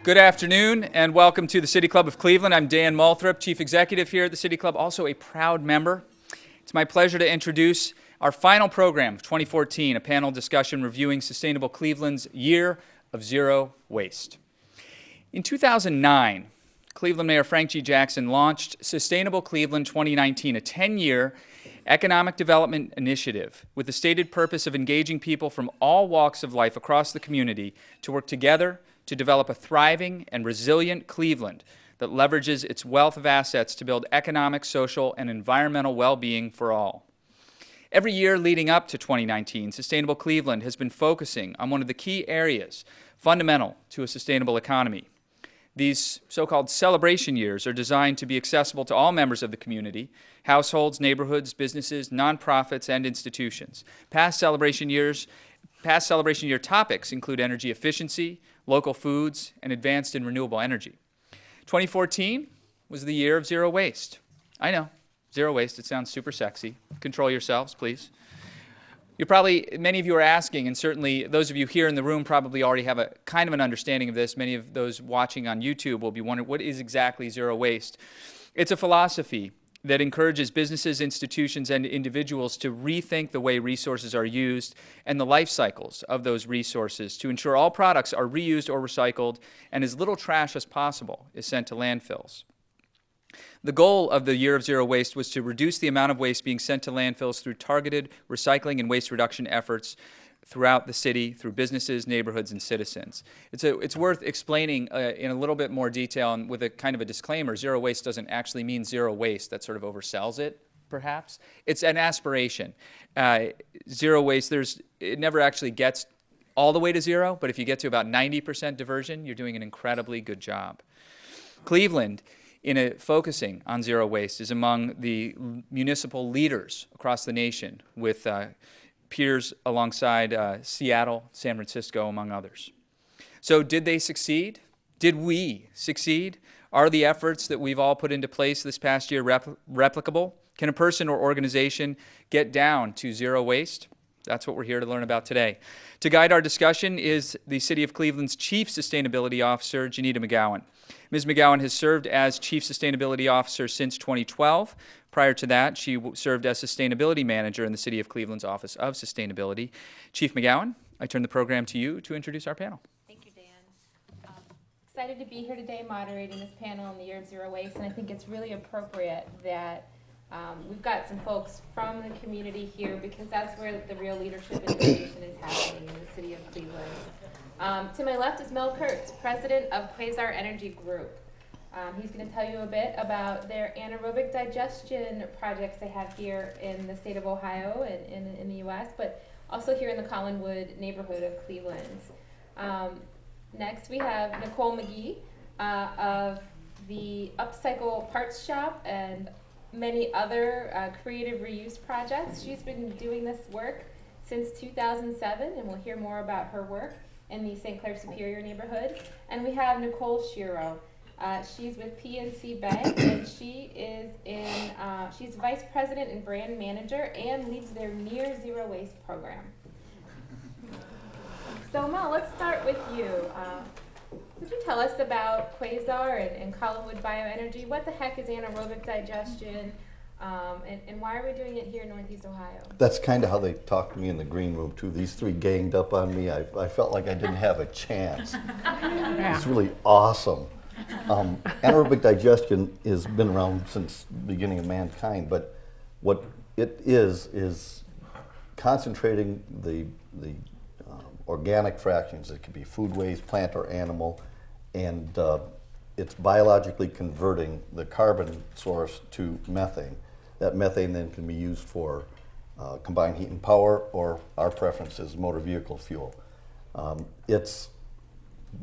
Good afternoon and welcome to the City Club of Cleveland. I'm Dan Moulthrop, Chief Executive here at the City Club, also a proud member. It's my pleasure to introduce our final program of 2014, a panel discussion reviewing Sustainable Cleveland's Year of Zero Waste. In 2009, Cleveland Mayor Frank G. Jackson launched Sustainable Cleveland 2019, a 10-year economic development initiative with the stated purpose of engaging people from all walks of life across the community to work together to develop a thriving and resilient Cleveland that leverages its wealth of assets to build economic, social, and environmental well-being for all. Every year leading up to 2019, Sustainable Cleveland has been focusing on one of the key areas fundamental to a sustainable economy. These so-called celebration years are designed to be accessible to all members of the community, households, neighborhoods, businesses, nonprofits, and institutions. Past celebration year topics include energy efficiency, local foods, and advanced and renewable energy. 2014 was the year of zero waste. I know, zero waste, it sounds super sexy. Control yourselves, please. Many of you are asking, and certainly those of you here in the room probably already have a kind of an understanding of this. Many of those watching on YouTube will be wondering, what is exactly zero waste? It's a philosophy that encourages businesses, institutions, and individuals to rethink the way resources are used and the life cycles of those resources to ensure all products are reused or recycled and as little trash as possible is sent to landfills. The goal of the Year of Zero Waste was to reduce the amount of waste being sent to landfills through targeted recycling and waste reduction efforts throughout the city, through businesses, neighborhoods, and citizens. It's worth explaining in a little bit more detail and with a kind of a disclaimer. Zero waste doesn't actually mean zero waste. That sort of oversells it, perhaps. It's an aspiration. Zero waste, it never actually gets all the way to zero, but if you get to about 90% diversion, you're doing an incredibly good job. Cleveland, focusing on zero waste, is among the municipal leaders across the nation with peers alongside Seattle, San Francisco, among others. So did they succeed? Did we succeed? Are the efforts that we've all put into place this past year replicable? Can a person or organization get down to zero waste? That's what we're here to learn about today. To guide our discussion is the City of Cleveland's Chief Sustainability Officer, Jenita McGowan. Ms. McGowan has served as Chief Sustainability Officer since 2012. Prior to that, she served as Sustainability Manager in the City of Cleveland's Office of Sustainability. Chief McGowan, I turn the program to you to introduce our panel. Thank you, Dan. Excited to be here today moderating this panel on the Year of Zero Waste, and I think it's really appropriate that we've got some folks from the community here because that's where the real leadership innovation is happening in the City of Cleveland. To my left is Mel Kurtz, President of Quasar Energy Group. He's going to tell you a bit about their anaerobic digestion projects they have here in the state of Ohio and in the U.S., but also here in the Collinwood neighborhood of Cleveland. Next, we have Nicole McGee of the Upcycle Parts Shop and many other creative reuse projects. She's been doing this work since 2007, and we'll hear more about her work in the St. Clair Superior neighborhood. And we have Nicole Schiro. She's with PNC Bank, and she's Vice President and Brand Manager and leads their Near Zero Waste program. So Mel, let's start with you. Could you tell us about Quasar and Collinwood Bioenergy? What the heck is anaerobic digestion, and why are we doing it here in Northeast Ohio? That's kind of how they talked to me in the green room, too. These three ganged up on me. I felt like I didn't have a chance. It's really awesome. Anaerobic digestion has been around since the beginning of mankind, but what it is concentrating the organic fractions. It could be food waste, plant or animal, and it's biologically converting the carbon source to methane. That methane then can be used for combined heat and power, or our preference is motor vehicle fuel. It's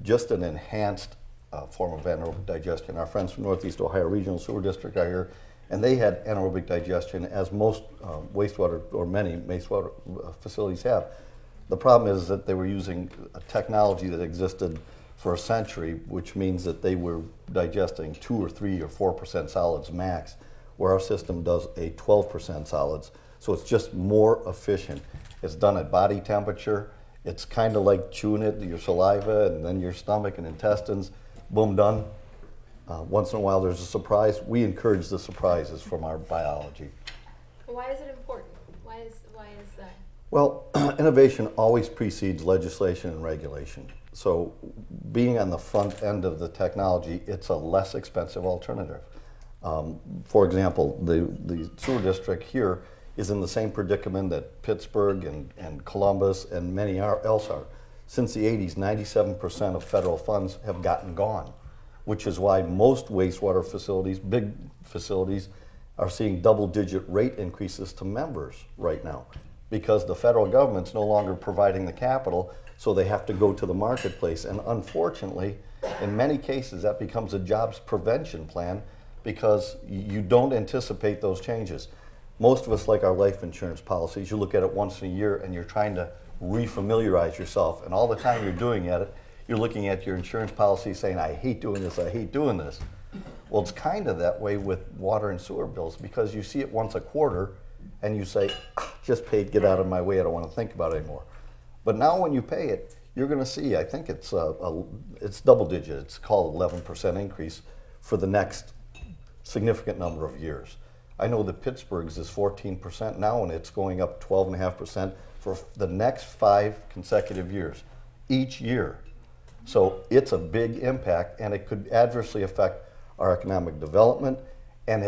just an enhanced form of anaerobic digestion. Our friends from Northeast Ohio Regional Sewer District are here, and they had anaerobic digestion, as most wastewater, or many wastewater facilities have. The problem is that they were using a technology that existed for a century, which means that they were digesting 2 or 3 or 4% solids max, where our system does a 12% solids. So it's just more efficient. It's done at body temperature. It's kind of like chewing it, your saliva and then your stomach and intestines. boom, done. Once in a while there's a surprise. We encourage the surprises from our biology. Why is it important? Why is that? Well, innovation always precedes legislation and regulation. So being on the front end of the technology, it's a less expensive alternative. For example, the sewer district here is in the same predicament that Pittsburgh and Columbus and many else are. Since the 80s, 97% of federal funds have gone, which is why most wastewater facilities, big facilities, are seeing double-digit rate increases to members right now, because the federal government's no longer providing the capital, so they have to go to the marketplace. And unfortunately, in many cases, that becomes a jobs prevention plan because you don't anticipate those changes. Most of us like our life insurance policies. You look at it once a year and you're trying to refamiliarize yourself, and all the time you're doing it, you're looking at your insurance policy saying, I hate doing this, I hate doing this. Well, it's kind of that way with water and sewer bills, because you see it once a quarter and you say, just pay it, get out of my way, I don't want to think about it anymore. But now when you pay it, you're going to see, I think it's double digit, it's called 11% increase for the next significant number of years. I know that Pittsburgh's is 14% now, and it's going up 12.5% for the next 5 consecutive years, each year. So it's a big impact, and it could adversely affect our economic development, and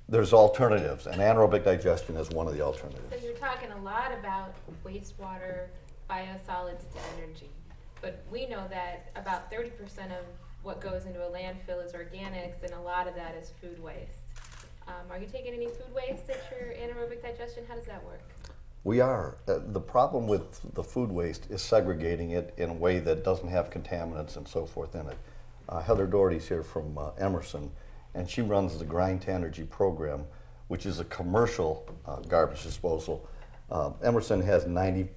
there's alternatives, and anaerobic digestion is one of the alternatives. So you're talking a lot about wastewater, biosolids to energy, but we know that about 30% of what goes into a landfill is organics, and a lot of that is food waste. Are you taking any food waste at your anaerobic digestion? How does that work? We are. The problem with the food waste is segregating it in a way that doesn't have contaminants and so forth in it. Heather Doherty's here from Emerson, and she runs the Grind to Energy program, which is a commercial garbage disposal. Emerson has 90+%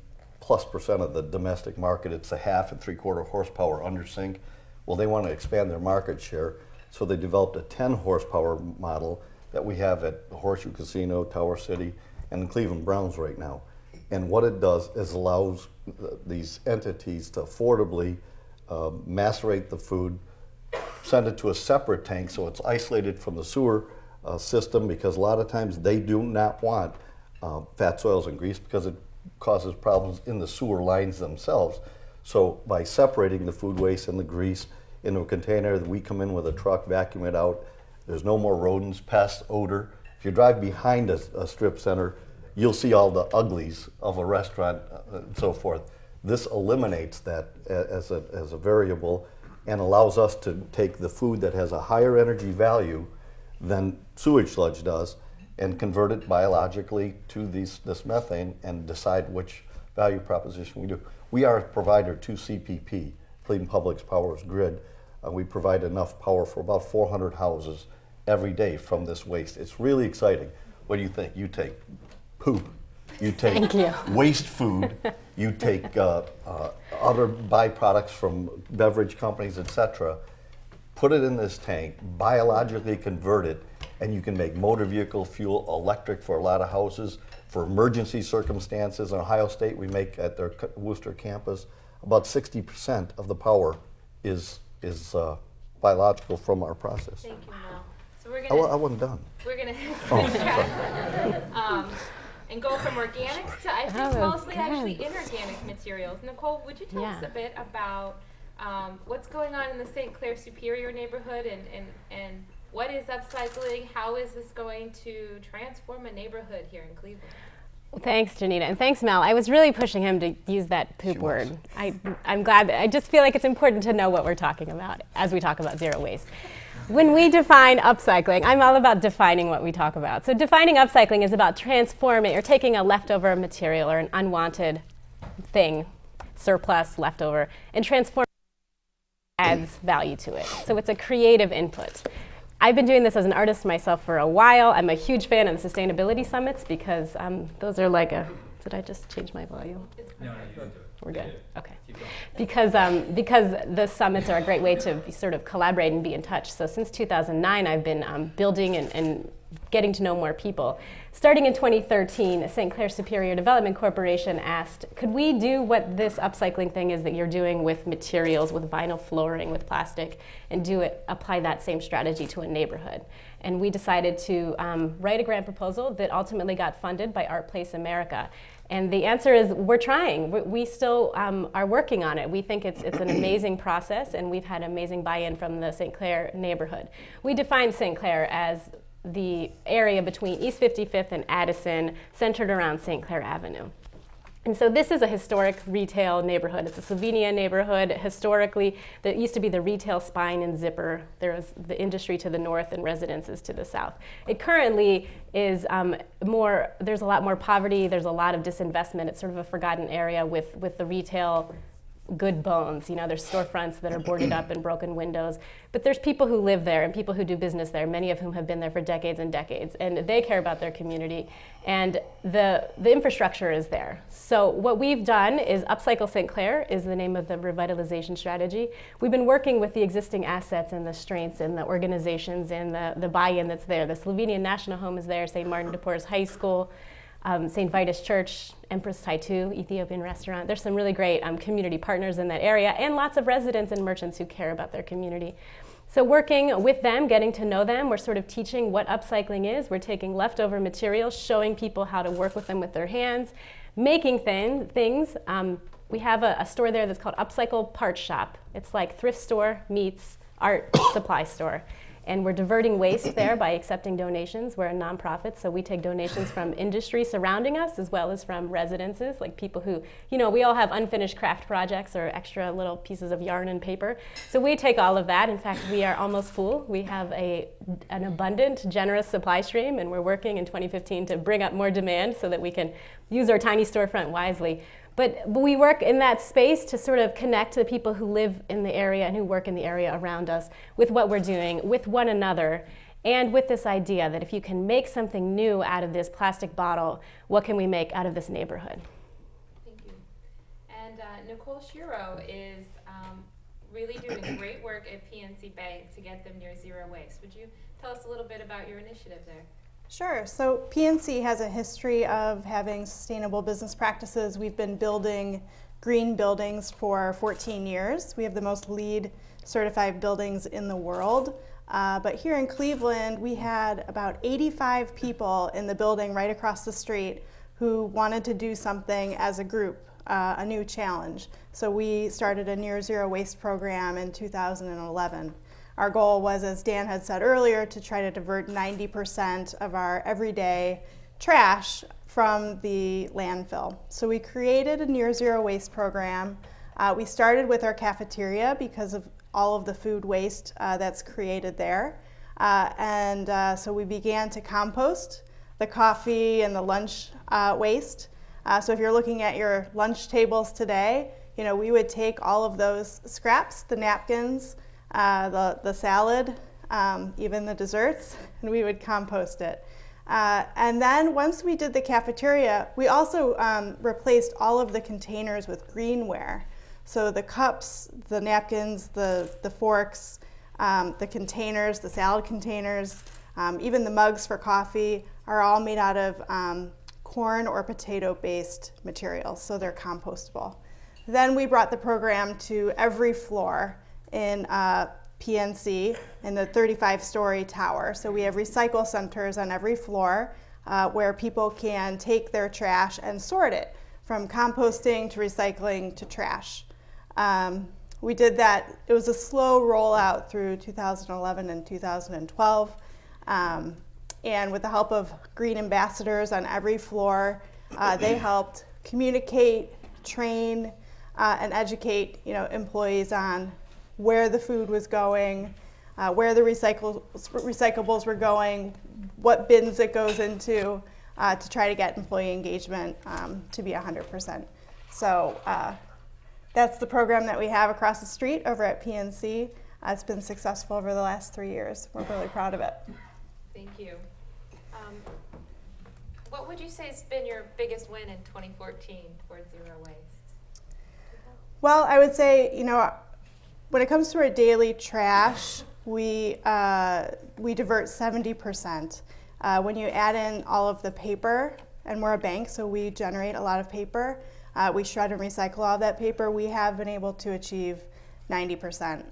of the domestic market. It's a 1/2 and 3/4 horsepower undersink. Well, they want to expand their market share, so they developed a 10 horsepower model that we have at the Horseshoe Casino, Tower City, and Cleveland Browns right now. And what it does is allows these entities to affordably macerate the food, send it to a separate tank so it's isolated from the sewer system, because a lot of times they do not want fats, oils, and grease because it causes problems in the sewer lines themselves. So by separating the food waste and the grease into a container, we come in with a truck, vacuum it out. There's no more rodents, pests, odor. If you drive behind a strip center, you'll see all the uglies of a restaurant and so forth. This eliminates that as a variable and allows us to take the food that has a higher energy value than sewage sludge does and convert it biologically to this methane and decide which value proposition we do. We are a provider to CPP, Cleveland Public Power's grid. We provide enough power for about 400 houses every day from this waste. It's really exciting. What do you think? You take poop, you take waste food, you take other byproducts from beverage companies, etc., put it in this tank, biologically convert it, and you can make motor vehicle fuel, electric for a lot of houses. For emergency circumstances, in Ohio State, we make at their Worcester campus, about 60% of the power is biological from our process. Thank you, Mel. So we're gonna. I wasn't done. We're gonna and go from organics to I think mostly actually inorganic materials. Nicole, would you tell us a bit about what's going on in the St. Clair Superior neighborhood and what is upcycling? How is this going to transform a neighborhood here in Cleveland? Well, thanks, Jenita, and thanks, Mel. I was really pushing him to use that poop word. I'm glad I just feel like it's important to know what we're talking about as we talk about zero waste. When we define upcycling, I'm all about defining what we talk about. So defining upcycling is about transforming or taking a leftover material or an unwanted thing, surplus, leftover, and transforming it adds value to it. So it's a creative input. I've been doing this as an artist myself for a while. I'm a huge fan of the sustainability summits because those are like a, did I just change my volume? No, you didn't do it. We're good, okay. Because the summits are a great way to sort of collaborate and be in touch. So since 2009, I've been building and getting to know more people. Starting in 2013, St. Clair Superior Development Corporation asked, could we do what this upcycling thing is that you're doing with materials, with vinyl flooring, with plastic, and apply that same strategy to a neighborhood? And we decided to write a grant proposal that ultimately got funded by Art Place America. And the answer is we're trying. We still are working on it. We think it's an amazing process, and we've had amazing buy-in from the St. Clair neighborhood. We define St. Clair as the area between East 55th and Addison, centered around St. Clair Avenue. And so this is a historic retail neighborhood. It's a Slovenian neighborhood. Historically, there used to be the retail spine and zipper. There was the industry to the north and residences to the south. It currently is there's a lot more poverty. There's a lot of disinvestment. It's sort of a forgotten area with the retail good bones. You know, there's storefronts that are boarded up and broken windows. But there's people who live there and people who do business there, many of whom have been there for decades and decades. And they care about their community. And the infrastructure is there. So what we've done is Upcycle St. Clair is the name of the revitalization strategy. We've been working with the existing assets and the strengths and the organizations and the buy-in that's there. The Slovenian National Home is there, St. Martin de Porres High School, St. Vitus Church, Empress Taitu, Ethiopian restaurant. There's some really great community partners in that area and lots of residents and merchants who care about their community. So working with them, getting to know them, we're sort of teaching what upcycling is. We're taking leftover materials, showing people how to work with them with their hands, making things. We have a store there that's called Upcycle Part Shop. It's like thrift store meets art supply store. And we're diverting waste there by accepting donations. We're a nonprofit, so we take donations from industry surrounding us as well as from residences, like people who, you know, we all have unfinished craft projects or extra little pieces of yarn and paper. So we take all of that. In fact, we are almost full. We have an abundant, generous supply stream, and we're working in 2015 to bring up more demand so that we can use our tiny storefront wisely. But we work in that space to sort of connect to the people who live in the area and who work in the area around us with what we're doing, with one another, and with this idea that if you can make something new out of this plastic bottle, what can we make out of this neighborhood? Thank you. And Nicole Schiro is really doing great work at PNC Bank to get them near zero waste. Would you tell us a little bit about your initiative there? Sure. So PNC has a history of having sustainable business practices. We've been building green buildings for 14 years. We have the most LEED certified buildings in the world. But here in Cleveland, we had about 85 people in the building right across the street who wanted to do something as a group, a new challenge. So we started a near zero waste program in 2011. Our goal was, as Dan had said earlier, to try to divert 90% of our everyday trash from the landfill. So we created a near zero waste program. We started with our cafeteria because of all of the food waste that's created there. So we began to compost the coffee and the lunch waste. So if you're looking at your lunch tables today, you know, we would take all of those scraps, the napkins, the salad, even the desserts, and we would compost it. And then once we did the cafeteria, we also replaced all of the containers with greenware. So the cups, the napkins, the forks, the containers, the salad containers, even the mugs for coffee are all made out of corn or potato-based materials, so they're compostable. Then we brought the program to every floor in PNC in the 35-story tower. So we have recycle centers on every floor where people can take their trash and sort it from composting to recycling to trash. We did that. It was a slow rollout through 2011 and 2012. And with the help of green ambassadors on every floor, they helped communicate, train, and educate, you know, employees on where the food was going, where the recyclables were going, what bins it goes into, to try to get employee engagement to be 100%. So that's the program that we have across the street over at PNC. It's been successful over the last 3 years. We're really proud of it. Thank you. What would you say has been your biggest win in 2014 towards zero waste? Well, I would say, you know, when it comes to our daily trash, we divert 70%. When you add in all of the paper, and we're a bank, so we generate a lot of paper, we shred and recycle all of that paper, we have been able to achieve 90%.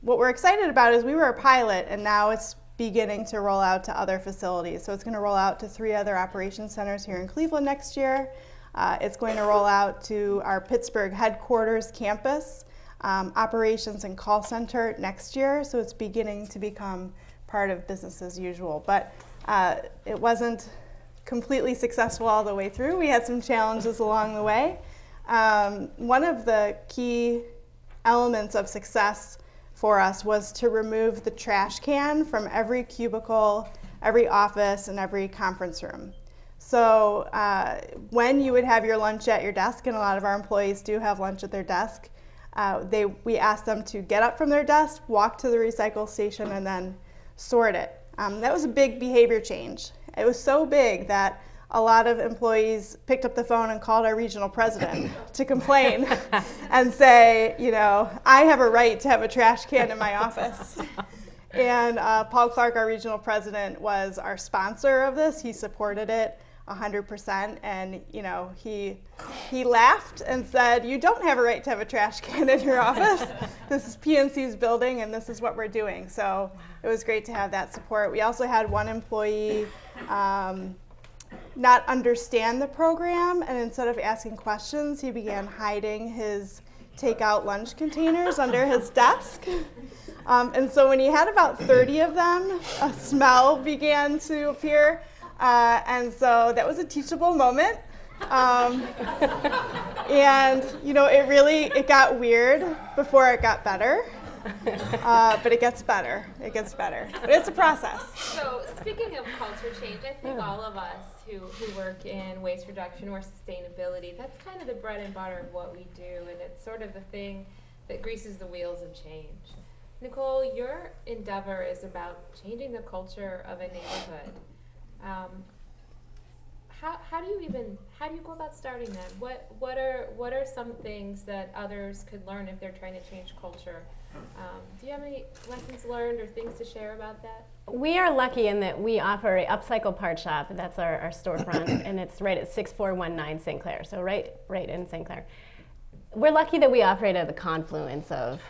What we're excited about is we were a pilot, and now it's beginning to roll out to other facilities. So it's going to roll out to 3 other operations centers here in Cleveland next year. It's going to roll out to our Pittsburgh headquarters campus, operations and call center next year. So it's beginning to become part of business as usual. But it wasn't completely successful all the way through. We had some challenges along the way. One of the key elements of success for us was to remove the trash can from every cubicle, every office, and every conference room. So when you would have your lunch at your desk, and a lot of our employees do have lunch at their desk, we asked them to get up from their desk, walk to the recycle station, and then sort it. That was a big behavior change. It was so big that a lot of employees picked up the phone and called our regional president to complain and say, you know, I have a right to have a trash can in my office. And Paul Clark, our regional president, was our sponsor of this. He supported it 100%, and you know, he laughed and said, you don't have a right to have a trash can in your office. This is PNC's building, and this is what we're doing. So it was great to have that support. We also had one employee not understand the program, and instead of asking questions, he began hiding his takeout lunch containers under his desk. And so when he had about 30 of them, a smell began to appear. And so that was a teachable moment. And you know, it got weird before it got better. But it gets better. It gets better. But it's a process. So speaking of culture change, I think all of us who work in waste reduction or sustainability, that's kind of the bread and butter of what we do, and it's sort of the thing that greases the wheels of change. Nicole, your endeavor is about changing the culture of a neighborhood. How do you go about starting that? What are some things that others could learn if they're trying to change culture? Do you have any lessons learned or things to share about that? We are lucky in that we offer a upcycle part shop. That's our storefront, and it's right at 6419 St. Clair, so right in St. Clair. We're lucky that we operate at the confluence of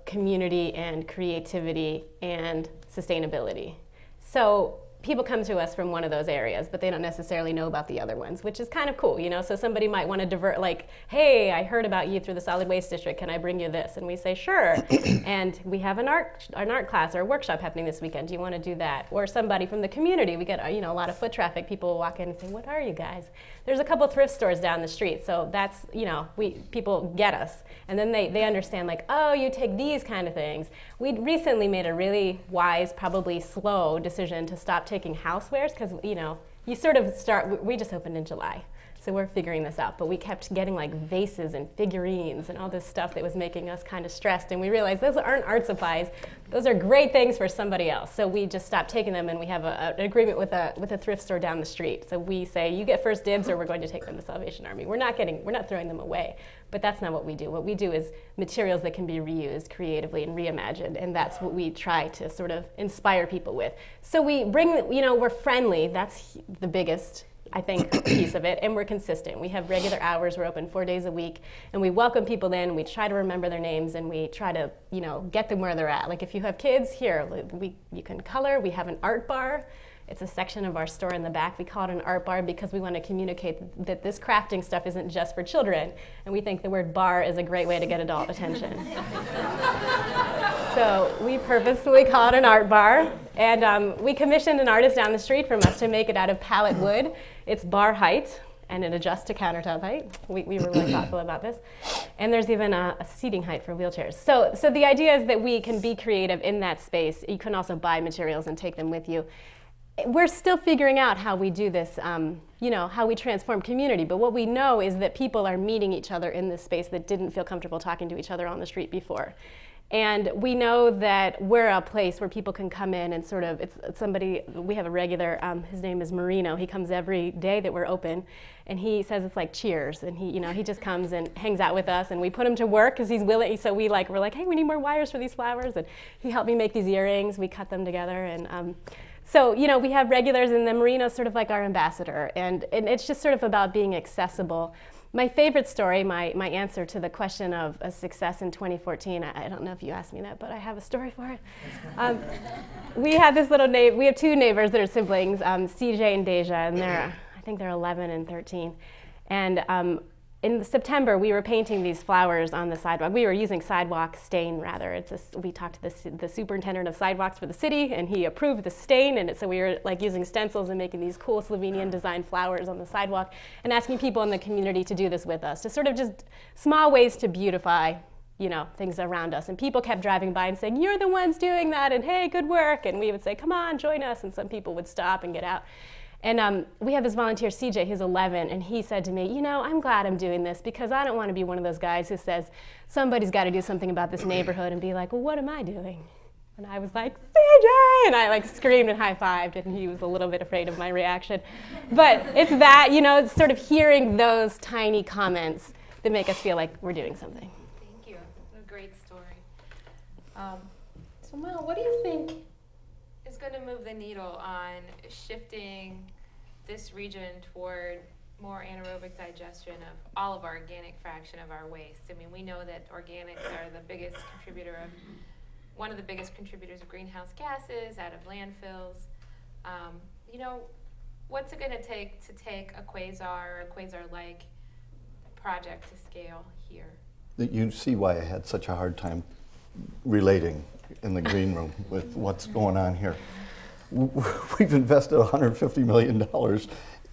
community and creativity and sustainability. So people come to us from one of those areas, but they don't necessarily know about the other ones, which is kind of cool, you know? So somebody might want to divert, like, hey, I heard about you through the solid waste district, can I bring you this? And we say, sure. And we have an art class or a workshop happening this weekend, do you want to do that? Or somebody from the community, we get, you know, a lot of foot traffic, people will walk in and say, what are you guys? There's a couple thrift stores down the street, so that's, you know, people get us. And then they understand, like, oh, you take these kind of things. We recently made a really wise, probably slow decision to stop taking housewares, because, you know, you sort of start, we just opened in July, so we're figuring this out, but we kept getting like vases and figurines and all this stuff that was making us kind of stressed, and we realized those aren't art supplies, those are great things for somebody else. So we just stopped taking them, and we have an agreement with a thrift store down the street. So we say, you get first dibs, or we're going to take them to Salvation Army. We're not throwing them away, but that's not what we do. What we do is materials that can be reused creatively and reimagined, and that's what we try to sort of inspire people with. So we bring, you know, we're friendly, that's the biggest, I think, piece of it, and we're consistent. We have regular hours, we're open 4 days a week, and we welcome people in, we try to remember their names, and we try to, you know, get them where they're at. Like if you have kids, here, you can color, we have an art bar. It's a section of our store in the back. We call it an art bar because we want to communicate that this crafting stuff isn't just for children, and we think the word bar is a great way to get adult attention. So we purposefully call it an art bar, and we commissioned an artist down the street from us to make it out of pallet wood. It's bar height, and it adjusts to countertop height. We were really thoughtful about this. And there's even a seating height for wheelchairs. So the idea is that we can be creative in that space. You can also buy materials and take them with you. We're still figuring out how we do this, you know, how we transform community. But what we know is that people are meeting each other in this space that didn't feel comfortable talking to each other on the street before. And we know that we're a place where people can come in and sort of, it's somebody, we have a regular, his name is Marino. He comes every day that we're open, and he says it's like Cheers. And he just comes and hangs out with us, and we put him to work because he's willing. So we're like, hey, we need more wires for these flowers. And he helped me make these earrings. We cut them together. And So, you know, we have regulars, and the Marina's sort of like our ambassador, and it's just sort of about being accessible. My favorite story, my answer to the question of a success in 2014, I don't know if you asked me that, but I have a story for it. We had this little we have two neighbors that are siblings, CJ and Deja, and I think they're 11 and 13. And in September, we were painting these flowers on the sidewalk. We were using sidewalk stain, rather. We talked to the superintendent of sidewalks for the city, and he approved the stain. And so we were like using stencils and making these cool Slovenian designed flowers on the sidewalk, and asking people in the community to do this with us, to sort of just small ways to beautify, you know, things around us. And people kept driving by and saying, "You're the ones doing that," and "Hey, good work." And we would say, "Come on, join us." And some people would stop and get out. And we have this volunteer, CJ, who's 11, and he said to me, "You know, I'm glad I'm doing this, because I don't want to be one of those guys who says, somebody's got to do something about this neighborhood," and be like, "Well, what am I doing?" And I was like, "CJ!" And I like screamed and high-fived, and he was a little bit afraid of my reaction. But it's that, you know, it's sort of hearing those tiny comments that make us feel like we're doing something. Thank you. A great story. So Mel, what do you think is going to move the needle on shifting this region toward more anaerobic digestion of all of our organic fraction of our waste? I mean, we know that organics are one of the biggest contributors of greenhouse gases out of landfills. You know, what's it going to take a Quasar or a Quasar-like project to scale here? You see why I had such a hard time relating in the green room with what's going on here. We've invested $150 million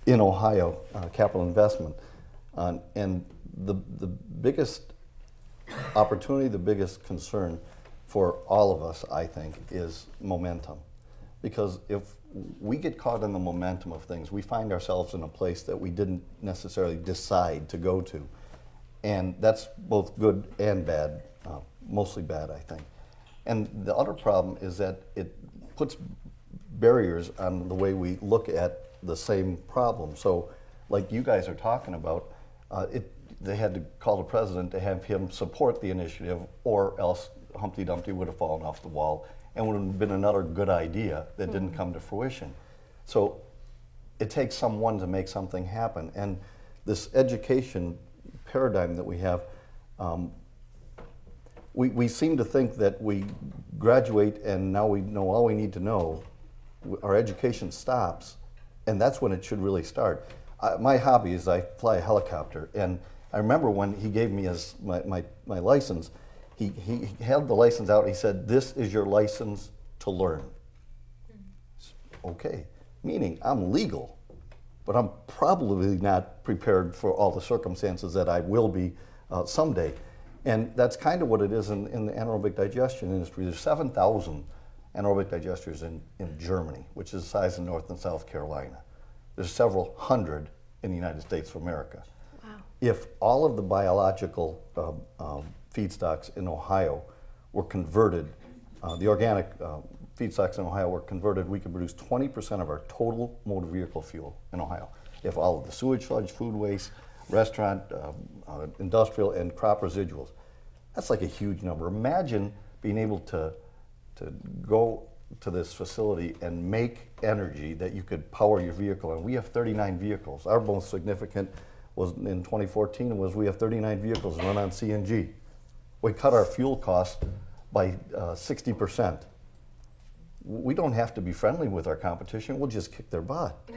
in Ohio, capital investment. And the biggest opportunity, the biggest concern for all of us, I think, is momentum. Because if we get caught in the momentum of things, we find ourselves in a place that we didn't necessarily decide to go to. And that's both good and bad, mostly bad, I think. And the other problem is that it puts barriers on the way we look at the same problem. So, like you guys are talking about, they had to call the president to have him support the initiative, or else Humpty Dumpty would have fallen off the wall and would have been another good idea that didn't come to fruition. So it takes someone to make something happen. And this education paradigm that we have, we seem to think that we graduate and now we know all we need to know. Our education stops, and that's when it should really start. My hobby is I fly a helicopter, and I remember when he gave me my license, he held the license out, he said, "This is your license to learn." Okay, meaning I'm legal, but I'm probably not prepared for all the circumstances that I will be someday. And that's kind of what it is in the anaerobic digestion industry. There's 7,000 anaerobic digesters in Germany, which is the size of North and South Carolina. There's several hundred in the United States of America. Wow. If all of the biological feedstocks in Ohio were converted, the organic feedstocks in Ohio were converted, we could produce 20% of our total motor vehicle fuel in Ohio. If all of the sewage sludge, food waste, restaurant, industrial, and crop residuals, that's like a huge number. Imagine being able to go to this facility and make energy that you could power your vehicle. And we have 39 vehicles. Our most significant was in 2014 was we have 39 vehicles run on CNG. We cut our fuel costs by 60%. We don't have to be friendly with our competition. We'll just kick their butt.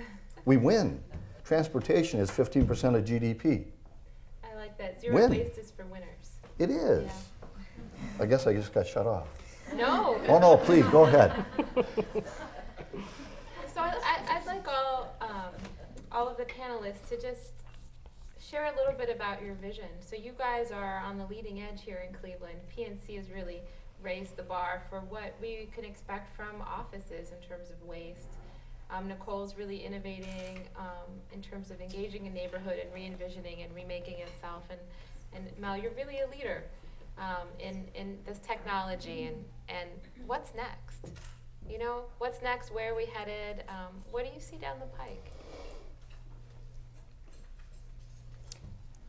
We win. Transportation is 15% of GDP. I like that. Zero waste is for winners. It is. Yeah. I guess I just got shut off. No. Oh no, please, go ahead. So I'd like all of the panelists to just share a little bit about your vision. So you guys are on the leading edge here in Cleveland. PNC has really raised the bar for what we can expect from offices in terms of waste. Nicole's really innovating in terms of engaging a neighborhood and re-envisioning and remaking itself. And Mel, you're really a leader in this technology. And what's next? You know, what's next? Where are we headed? What do you see down the pike?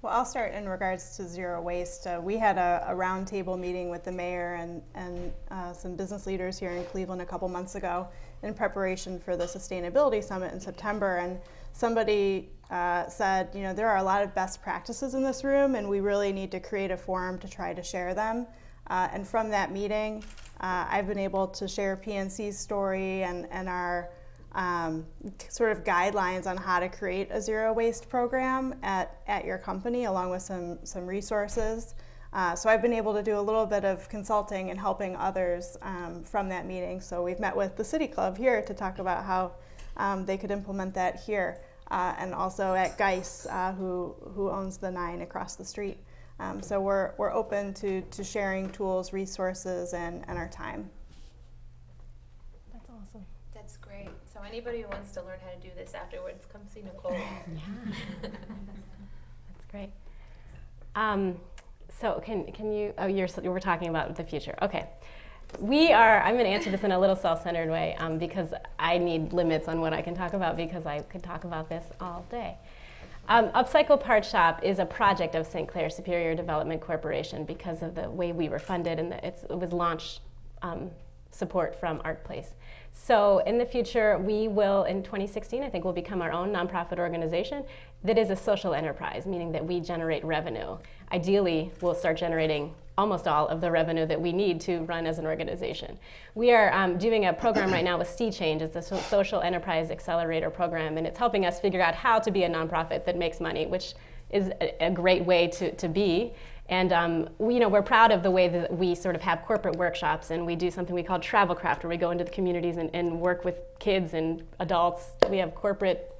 Well, I'll start in regards to zero waste. We had a roundtable meeting with the mayor and some business leaders here in Cleveland a couple months ago, in preparation for the Sustainability Summit in September. And somebody said, you know, there are a lot of best practices in this room, and we really need to create a forum to try to share them. And from that meeting, I've been able to share PNC's story and our sort of guidelines on how to create a zero waste program at your company, along with some resources. So I've been able to do a little bit of consulting and helping others from that meeting. So we've met with the City Club here to talk about how they could implement that here, and also at Geis, who owns the 9 across the street. So we're open to sharing tools, resources, and our time. That's awesome. That's great. So anybody who wants to learn how to do this afterwards, come see Nicole. Yeah. That's great. So can you, you were talking about the future. Okay. I'm going to answer this in a little self-centered way because I need limits on what I can talk about, because I could talk about this all day. Upcycle Part Shop is a project of St. Clair Superior Development Corporation because of the way we were funded, and it was launch support from ArcPlace. So in the future, we will, in 2016, I think we'll become our own nonprofit organization that is a social enterprise, meaning that we generate revenue. Ideally, we'll start generating almost all of the revenue that we need to run as an organization. We are doing a program right now with Sea Change. It's a social enterprise accelerator program, and it's helping us figure out how to be a nonprofit that makes money, which is a great way to be. And we're proud of the way that we sort of have corporate workshops, and we do something we call Travel Craft, where we go into the communities and work with kids and adults. We have corporate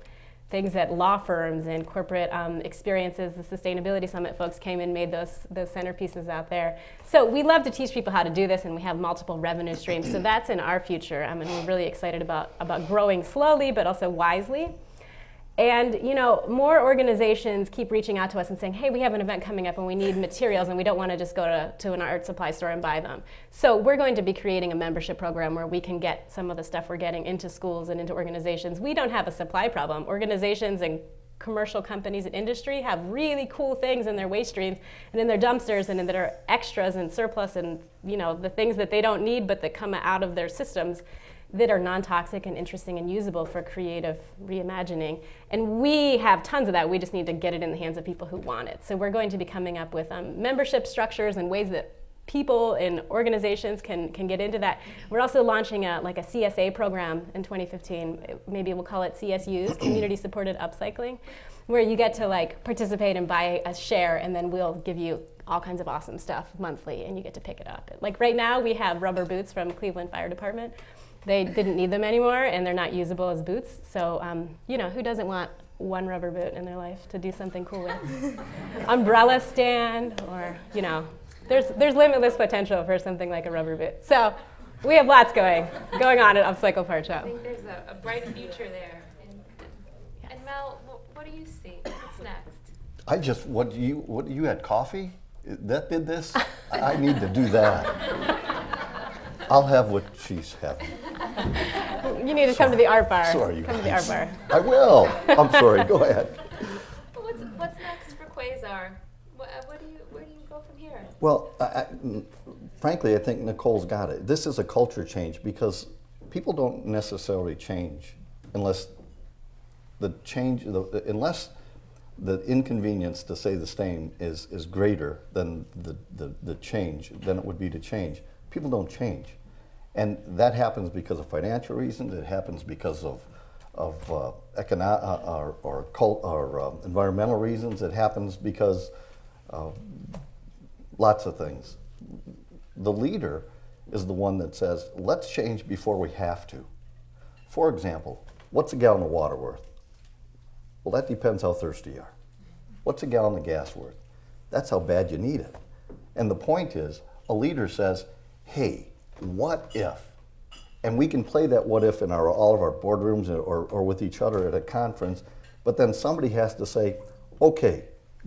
things at law firms and corporate experiences. The Sustainability Summit folks came and made those centerpieces out there. So we love to teach people how to do this, and we have multiple revenue streams. So that's in our future, and we're really excited about growing slowly but also wisely. And more organizations keep reaching out to us and saying, hey, we have an event coming up and we need materials, and we don't want to just go to an art supply store and buy them. So we're going to be creating a membership program where we can get some of the stuff we're getting into schools and into organizations. We don't have a supply problem. Organizations and commercial companies and industry have really cool things in their waste streams and in their dumpsters and that are extras and surplus, and the things that they don't need but that come out of their systems that are non-toxic and interesting and usable for creative reimagining. And we have tons of that. We just need to get it in the hands of people who want it. So we're going to be coming up with membership structures and ways that people and organizations can get into that. We're also launching a CSA program in 2015. Maybe we'll call it CSUs, Community Supported Upcycling, where you get to participate and buy a share, and then we'll give you all kinds of awesome stuff monthly, and you get to pick it up. Like right now, we have rubber boots from Cleveland Fire Department. They didn't need them anymore, and they're not usable as boots. So, who doesn't want one rubber boot in their life to do something cool with? Umbrella stand, or, there's limitless potential for something like a rubber boot. So we have lots going on at Upcycle Part Shop. I think there's a bright future there. And Mel, what do you see? What's next? What you had coffee? That did this? I need to do that. I'll have what she's having. You need to come to the art bar. Sorry, you Come to the guys. art bar. I will. I'm sorry. Go ahead. What's next for Quasar? Where do you go from here? Well, frankly, I think Nicole's got it. This is a culture change, because people don't necessarily change unless the inconvenience to say the same is greater than the change than it would be to change. People don't change. And that happens because of financial reasons. It happens because of economic or environmental reasons. It happens because of lots of things. The leader is the one that says, let's change before we have to. For example, what's a gallon of water worth? Well, that depends how thirsty you are. What's a gallon of gas worth? That's how bad you need it. And the point is, a leader says, hey, what if? And we can play that what if in all of our boardrooms or with each other at a conference, but then somebody has to say, okay,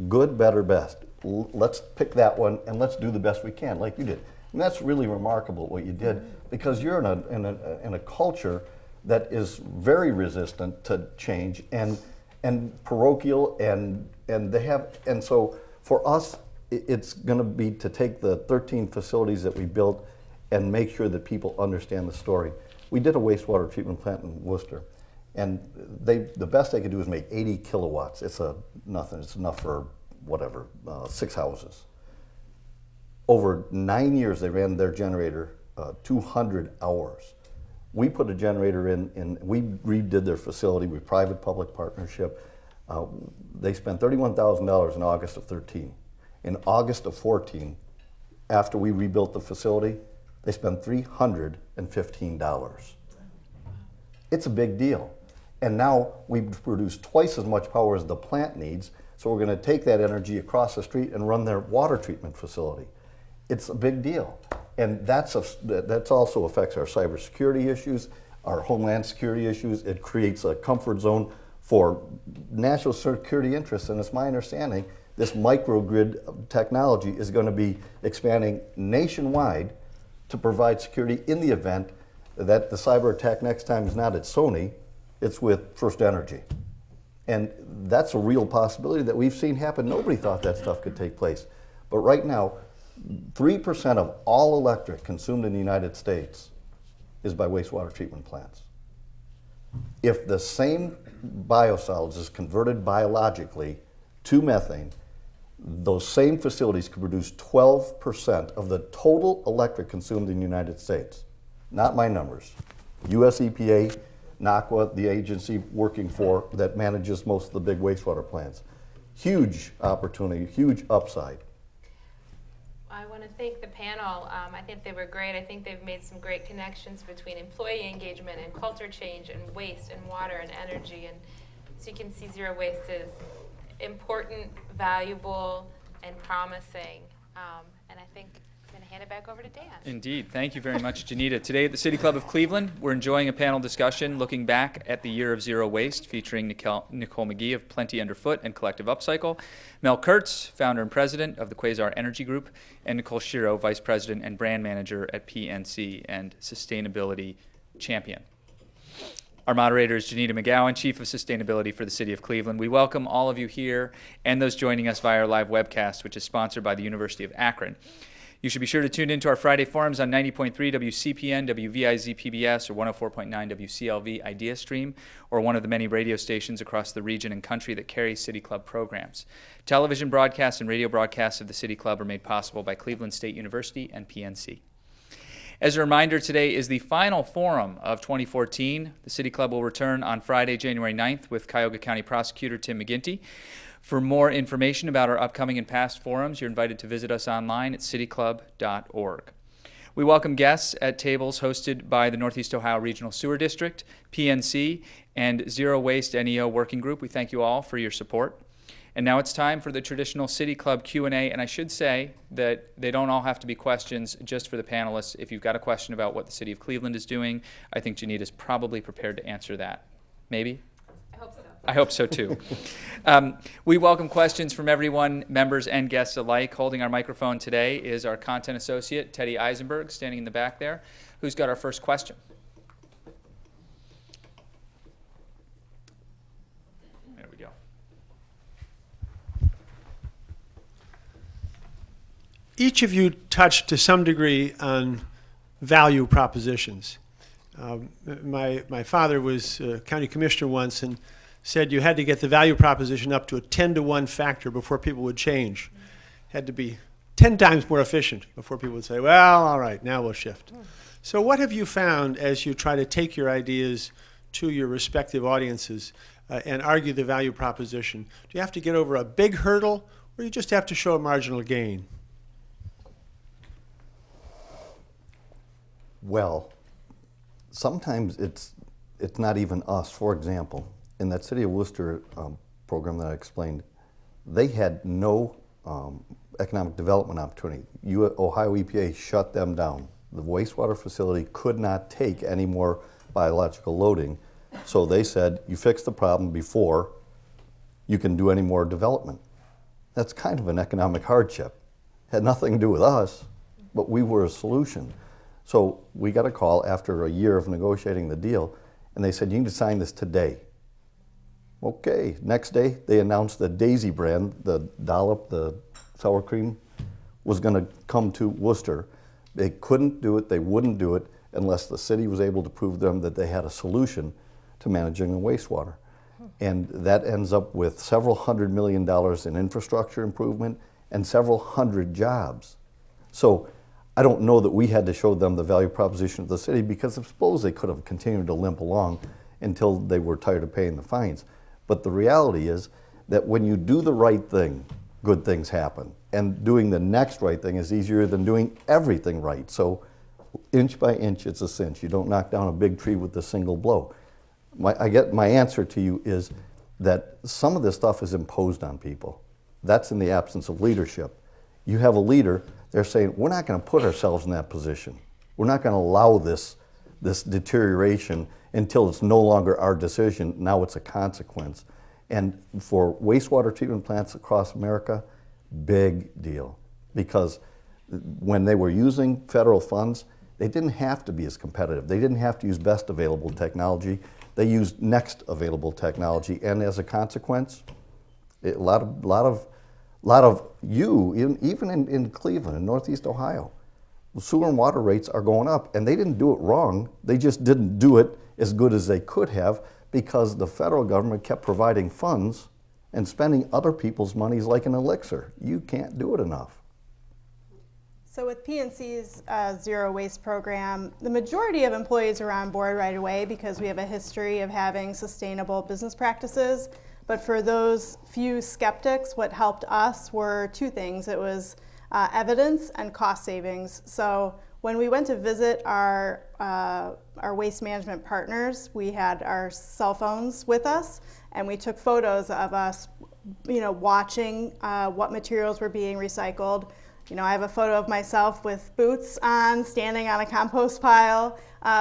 good, better, best. Let's pick that one and let's do the best we can, like you did. And that's really remarkable what you did, because you're in a culture that is very resistant to change and parochial, and so for us, it's going to be to take the 13 facilities that we built and make sure that people understand the story. we did a wastewater treatment plant in Worcester, and the best they could do is make 80 kilowatts. It's nothing. It's enough for whatever, 6 houses. Over 9 years, they ran their generator 200 hours. We put a generator in, we redid their facility with private-public partnership. They spent $31,000 in August of 13. In August of 14, after we rebuilt the facility, they spent $315. It's a big deal. And now we produce twice as much power as the plant needs, so we're going to take that energy across the street and run their water treatment facility. It's a big deal. And that's also affects our cybersecurity issues, our homeland security issues. It creates a comfort zone for national security interests, and it's my understanding this microgrid technology is going to be expanding nationwide to provide security in the event that the cyber attack next time is not at Sony, it's with First Energy. And that's a real possibility that we've seen happen. Nobody thought that stuff could take place. But right now, 3% of all electric consumed in the United States is by wastewater treatment plants. If the same biosolids is converted biologically to methane, those same facilities could produce 12% of the total electric consumed in the United States. Not my numbers. US EPA, NACWA, the agency working for that manages most of the big wastewater plants. Huge opportunity, huge upside. I want to thank the panel. I think they were great. I think they've made some great connections between employee engagement and culture change and waste and water and energy. And so you can see zero waste is important, valuable, and promising. And I think I'm going to hand it back over to Dan. Indeed. Thank you very much, Jenita. Today at the City Club of Cleveland, we're enjoying a panel discussion looking back at the year of zero waste, featuring Nicole McGee of Plenty Underfoot and Collective Upcycle, Mel Kurtz, founder and president of the Quasar Energy Group, and Nicole Schiro, vice president and brand manager at PNC and sustainability champion. Our moderator is Jenita McGowan, Chief of Sustainability for the City of Cleveland. We welcome all of you here and those joining us via our live webcast, which is sponsored by the University of Akron. You should be sure to tune in to our Friday forums on 90.3 WCPN, WVIZ PBS, or 104.9 WCLV Idea Stream, or one of the many radio stations across the region and country that carry City Club programs. Television broadcasts and radio broadcasts of the City Club are made possible by Cleveland State University and PNC. As a reminder, today is the final forum of 2014. The City Club will return on Friday, January 9th with Cuyahoga County Prosecutor Tim McGinty. For more information about our upcoming and past forums, you're invited to visit us online at cityclub.org. We welcome guests at tables hosted by the Northeast Ohio Regional Sewer District, PNC, and Zero Waste NEO Working Group. We thank you all for your support. And now it's time for the traditional City Club Q&A, and I should say that they don't all have to be questions just for the panelists. If you've got a question about what the City of Cleveland is doing, I think Jenita's probably prepared to answer that. Maybe? I hope so. I hope so too. We welcome questions from everyone, members and guests alike. Holding our microphone today is our content associate, Teddy Eisenberg, standing in the back there. Who's got our first question? There we go. Each of you touched to some degree on value propositions. My father was county commissioner once and said you had to get the value proposition up to a 10-to-1 factor before people would change. Had to be 10 times more efficient before people would say, well, all right, now we'll shift. So what have you found as you try to take your ideas to your respective audiences and argue the value proposition? Do you have to get over a big hurdle, or you just have to show a marginal gain? Well, sometimes it's not even us. For example, in that City of Worcester program that I explained, they had no economic development opportunity. Ohio EPA shut them down. The wastewater facility could not take any more biological loading, so they said, you fix the problem before you can do any more development. That's kind of an economic hardship. Had nothing to do with us, but we were a solution. So we got a call after a year of negotiating the deal, and they said, you need to sign this today. Okay, next day they announced the Daisy brand, the dollop, the sour cream, was going to come to Worcester. They couldn't do it, they wouldn't do it, unless the city was able to prove to them that they had a solution to managing the wastewater. And that ends up with several $100 million in infrastructure improvement and several hundred jobs. So I don't know that we had to show them the value proposition of the city, because I suppose they could have continued to limp along until they were tired of paying the fines. But the reality is that when you do the right thing, good things happen. And doing the next right thing is easier than doing everything right. So inch by inch, it's a cinch. You don't knock down a big tree with a single blow. My answer to you is that some of this stuff is imposed on people. That's in the absence of leadership. You have a leader, they're saying, we're not going to put ourselves in that position. We're not going to allow this deterioration until it's no longer our decision. Now it's a consequence. And for wastewater treatment plants across America, big deal. Because when they were using federal funds, they didn't have to be as competitive. They didn't have to use best available technology. They used next available technology, and as a consequence, a lot of you, even in Cleveland, in Northeast Ohio, sewer and water rates are going up, and they didn't do it wrong. They just didn't do it as good as they could have, because the federal government kept providing funds and spending other people's monies like an elixir. You can't do it enough. So with PNC's zero waste program, the majority of employees are on board right away because we have a history of having sustainable business practices. But for those few skeptics, what helped us were two things. It was evidence and cost savings. So when we went to visit our waste management partners, we had our cell phones with us, and we took photos of us, watching what materials were being recycled. I have a photo of myself with boots on, standing on a compost pile.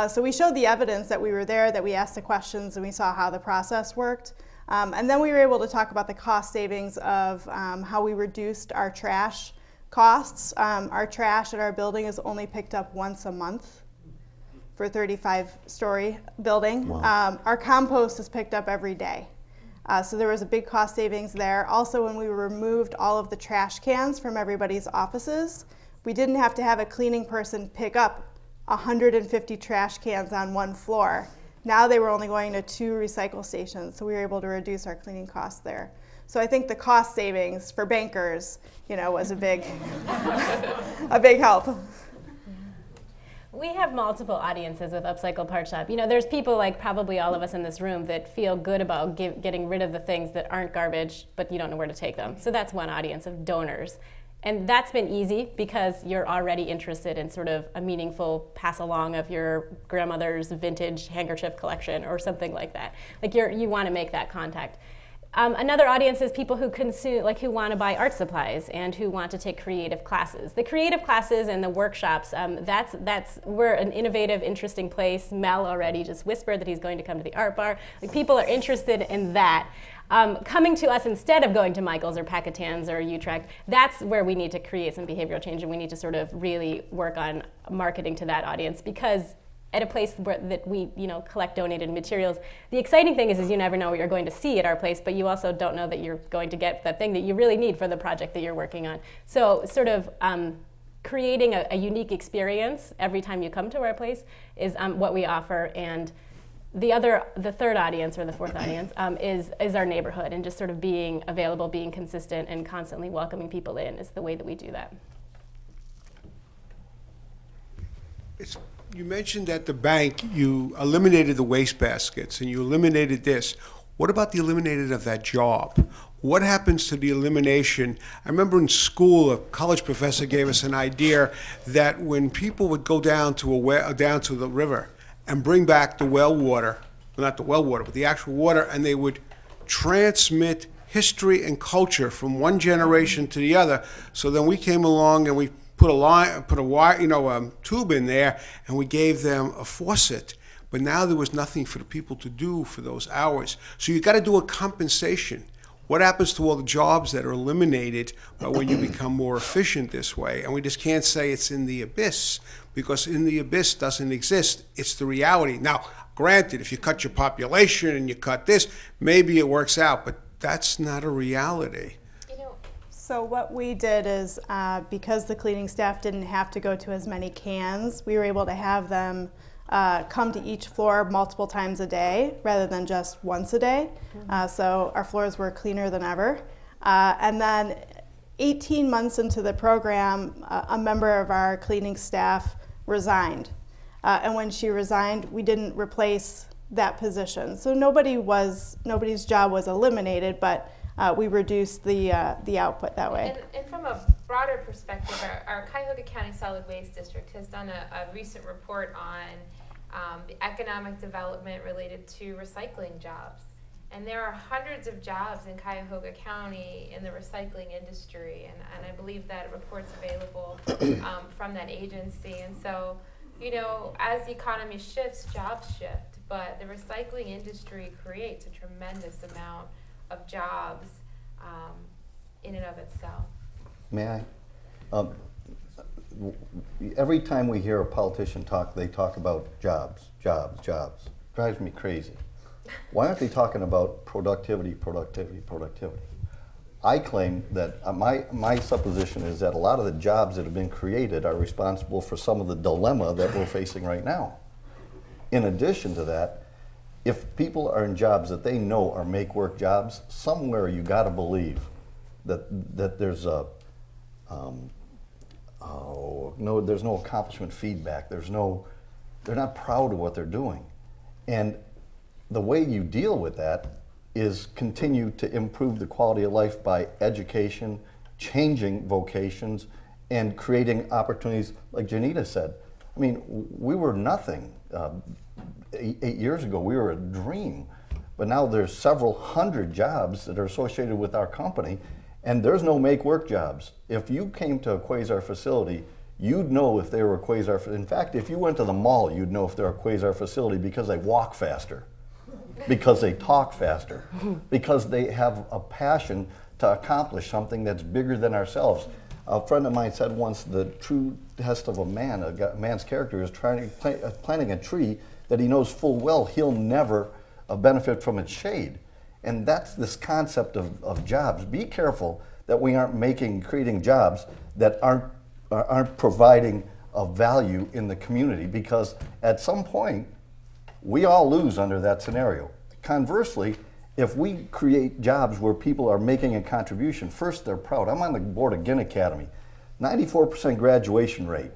So we showed the evidence that we were there, that we asked the questions, and we saw how the process worked. And then we were able to talk about the cost savings of how we reduced our trash costs. Our trash at our building is only picked up once a month for a 35-story building. Wow. Our compost is picked up every day. So there was a big cost savings there. Also, when we removed all of the trash cans from everybody's offices, we didn't have to have a cleaning person pick up 150 trash cans on one floor. Now they were only going to 2 recycle stations, so we were able to reduce our cleaning costs there. So I think the cost savings for bankers, was a big, a big help. We have multiple audiences with Upcycle Part Shop. There's people like probably all of us in this room that feel good about getting rid of the things that aren't garbage, but you don't know where to take them. So that's one audience of donors. And that's been easy because you're already interested in sort of a meaningful pass along of your grandmother's vintage handkerchief collection or something like that. Like you want to make that contact. Another audience is people who consume, who want to buy art supplies and who want to take creative classes. The creative classes and the workshops, we're an innovative, interesting place. Mel already just whispered that he's going to come to the art bar. People are interested in that. Coming to us instead of going to Michael's or Packatans or Utrecht, that's where we need to create some behavioral change, and we need to sort of really work on marketing to that audience, because at a place that we collect donated materials, the exciting thing is you never know what you're going to see at our place, but you also don't know that you're going to get the thing that you really need for the project that you're working on. So sort of creating a unique experience every time you come to our place is what we offer. And the third audience, or the fourth audience, is our neighborhood, and just sort of being available, being consistent, and constantly welcoming people in is the way that we do that. You mentioned at the bank you eliminated the waste baskets and you eliminated this. What about the eliminated of that job? What happens to the elimination? I remember in school, a college professor gave us an idea that when people would go down to the river and bring back the well water, well, not the well water, but the actual water, and they would transmit history and culture from one generation to the other. So then we came along and we put a wire, tube in there, and we gave them a faucet. But now there was nothing for the people to do for those hours. So you got to do a compensation. What happens to all the jobs that are eliminated when you become more efficient this way? And we just can't say it's in the abyss, because in the abyss doesn't exist. It's the reality. Now, granted, if you cut your population and you cut this, maybe it works out, but that's not a reality. So what we did is, because the cleaning staff didn't have to go to as many cans, we were able to have them come to each floor multiple times a day rather than just once a day. So our floors were cleaner than ever. And then 18 months into the program, a member of our cleaning staff resigned. And when she resigned, we didn't replace that position. So nobody's job was eliminated, but we reduced the output that way. And from a broader perspective, our Cuyahoga County Solid Waste District has done a recent report on the economic development related to recycling jobs. And there are hundreds of jobs in Cuyahoga County in the recycling industry, and I believe that report's available from that agency. And so, you know, as the economy shifts, jobs shift, but the recycling industry creates a tremendous amount of jobs in and of itself. May I? Every time we hear a politician talk, they talk about jobs, jobs, jobs. Drives me crazy. Why aren't they talking about productivity, productivity, productivity? I claim that my supposition is that a lot of the jobs that have been created are responsible for some of the dilemma that we're facing right now. In addition to that, if people are in jobs that they know are make work jobs, somewhere you got to believe that there's a there's no accomplishment feedback. They're not proud of what they're doing, and the way you deal with that is continue to improve the quality of life by education, changing vocations, and creating opportunities. Like Jenita said, I mean, we were nothing 8 years ago. We were a dream, but now there's several hundred jobs that are associated with our company, and there's no make work jobs. If you came to a Quasar facility, you'd know if they were a Quasar. In fact, if you went to the mall, you'd know if they're a Quasar facility because they walk faster, because they talk faster, because they have a passion to accomplish something that's bigger than ourselves. A friend of mine said once, the true test of a man's character is planting a tree that he knows full well he'll never benefit from its shade. And that's this concept of jobs. Be careful that we aren't creating jobs that aren't providing a value in the community, because at some point, we all lose under that scenario. Conversely, if we create jobs where people are making a contribution, first they're proud. I'm on the board of Ginn Academy. 94% graduation rate,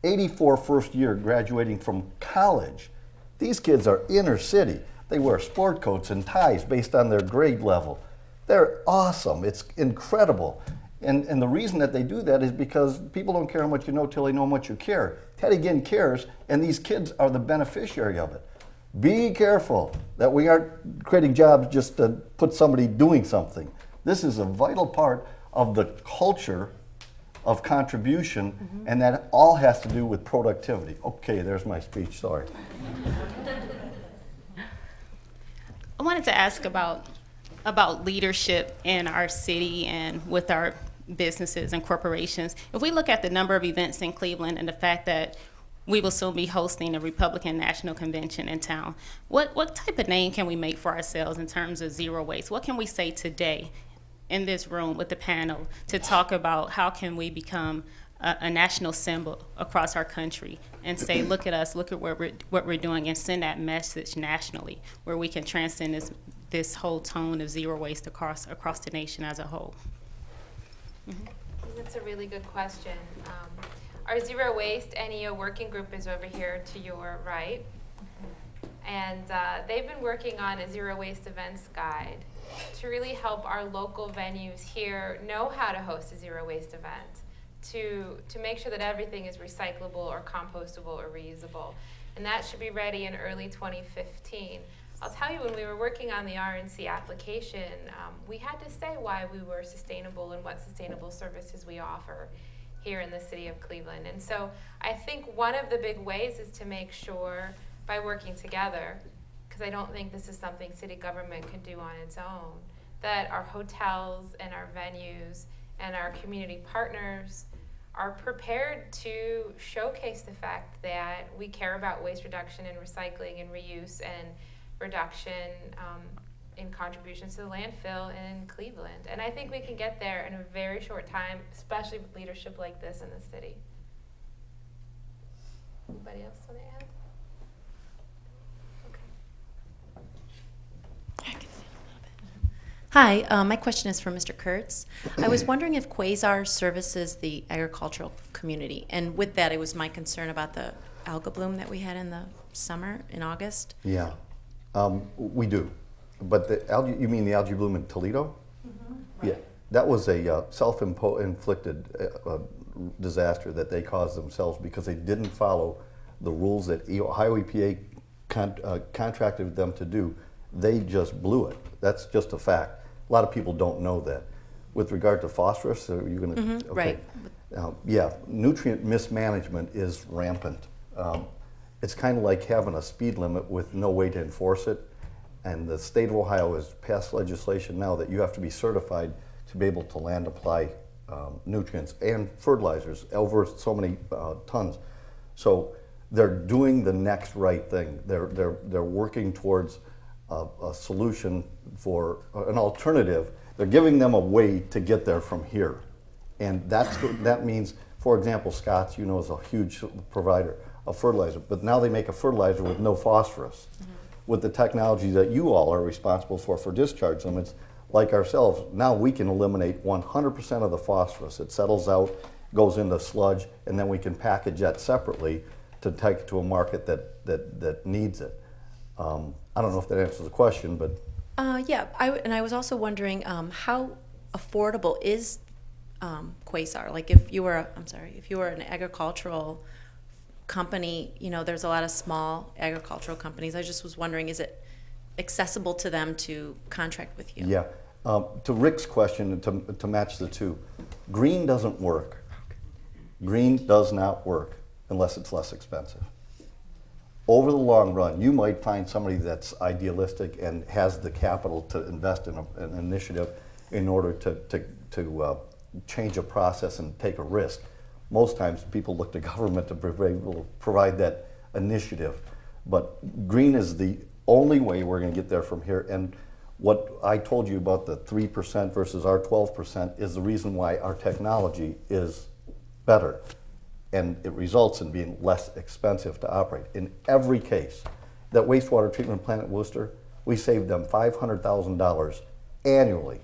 84 first year graduating from college. These kids are inner city. They wear sport coats and ties based on their grade level. They're awesome. It's incredible. And the reason that they do that is because people don't care how much you know till they know how much you care. Teddy Ginn cares, and these kids are the beneficiary of it. Be careful that we aren't creating jobs just to put somebody doing something. This is a vital part of the culture of contribution, and that all has to do with productivity. Okay, there's my speech, sorry. I wanted to ask about leadership in our city and with our businesses and corporations. If we look at the number of events in Cleveland and the fact that we will soon be hosting a Republican National Convention in town, what type of name can we make for ourselves in terms of zero waste? What can we say today in this room with the panel to talk about how can we become a national symbol across our country and say, look at us, look at what we're doing, and send that message nationally where we can transcend this whole tone of zero waste across the nation as a whole? That's a really good question. Our Zero Waste NEO working group is over here to your right. And they've been working on a Zero Waste events guide to really help our local venues here know how to host a zero waste event, to make sure that everything is recyclable or compostable or reusable. And that should be ready in early 2015. I'll tell you, when we were working on the RNC application, we had to say why we were sustainable and what sustainable services we offer here in the city of Cleveland. And so I think one of the big ways is to make sure, by working together, because I don't think this is something city government can do on its own, that our hotels and our venues and our community partners are prepared to showcase the fact that we care about waste reduction and recycling and reuse and reduction in contributions to the landfill in Cleveland. And I think we can get there in a very short time, especially with leadership like this in the city. Anybody else want to add? Hi, my question is for Mr. Kurtz. I was wondering if Quasar services the agricultural community, and with that, it was my concern about the alga bloom that we had in the summer in August. Yeah, we do. But the algae, you mean the algae bloom in Toledo? Mm-hmm. Yeah, that was a self-inflicted disaster that they caused themselves because they didn't follow the rules that Ohio EPA contracted them to do. They just blew it. That's just a fact. A lot of people don't know that. With regard to phosphorus, are you going to? Mm-hmm, okay. right. Yeah, nutrient mismanagement is rampant. It's kind of like having a speed limit with no way to enforce it. And the state of Ohio has passed legislation now that you have to be certified to be able to land apply nutrients and fertilizers over so many tons. So they're doing the next right thing. They're working towards a solution for an alternative. They're giving them a way to get there from here. And that means, for example, Scott's, you know, is a huge provider of fertilizer, but now they make a fertilizer with no phosphorus. Mm-hmm. With the technology that you all are responsible for discharge limits, like ourselves, now we can eliminate 100% of the phosphorus. It settles out, goes into sludge, and then we can package that separately to take it to a market that needs it. I don't know if that answers the question, but Yeah, I was also wondering how affordable is Quasar? Like, if you were an agricultural company, you know, there's a lot of small agricultural companies. I just was wondering, is it accessible to them to contract with you? yeah. To Rick's question, to match the two, green doesn't work. Green does not work unless it's less expensive. Over the long run, you might find somebody that's idealistic and has the capital to invest in an initiative in order to change a process and take a risk. Most times people look to government to provide that initiative. But green is the only way we're going to get there from here. And what I told you about the 3% versus our 12% is the reason why our technology is better. And it results in being less expensive to operate. In every case, that wastewater treatment plant at Worcester, we saved them $500,000 annually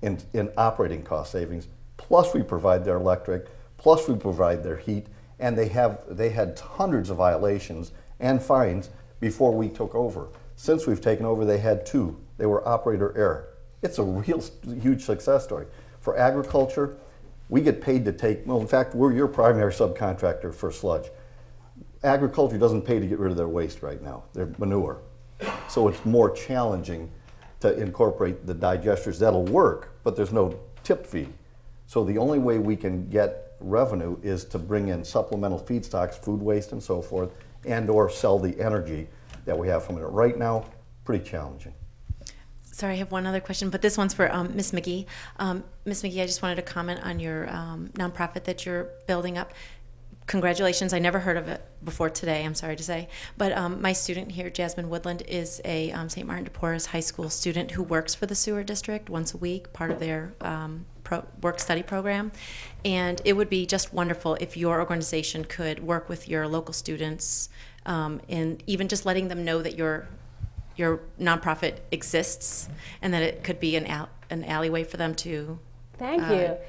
in operating cost savings, plus we provide their electric, plus we provide their heat, and they had hundreds of violations and fines before we took over. Since we've taken over, they had 2. They were operator error. It's a real huge success story. For agriculture, we get paid to take, well, in fact, we're your primary subcontractor for sludge. Agriculture doesn't pay to get rid of their waste right now, their manure. So it's more challenging to incorporate the digesters. That'll work, but there's no tip fee. So the only way we can get revenue is to bring in supplemental feedstocks, food waste and so forth, and or sell the energy that we have from it. Right now, pretty challenging. Sorry, I have one other question, but this one's for Ms. McGee. Ms. McGee, I just wanted to comment on your nonprofit that you're building up. Congratulations. I never heard of it before today, I'm sorry to say. But my student here, Jasmine Woodland, is a St. Martin de Porres High School student who works for the sewer district once a week, part of their work-study program. And it would be just wonderful if your organization could work with your local students and even just letting them know that your nonprofit exists and that it could be an alleyway for them to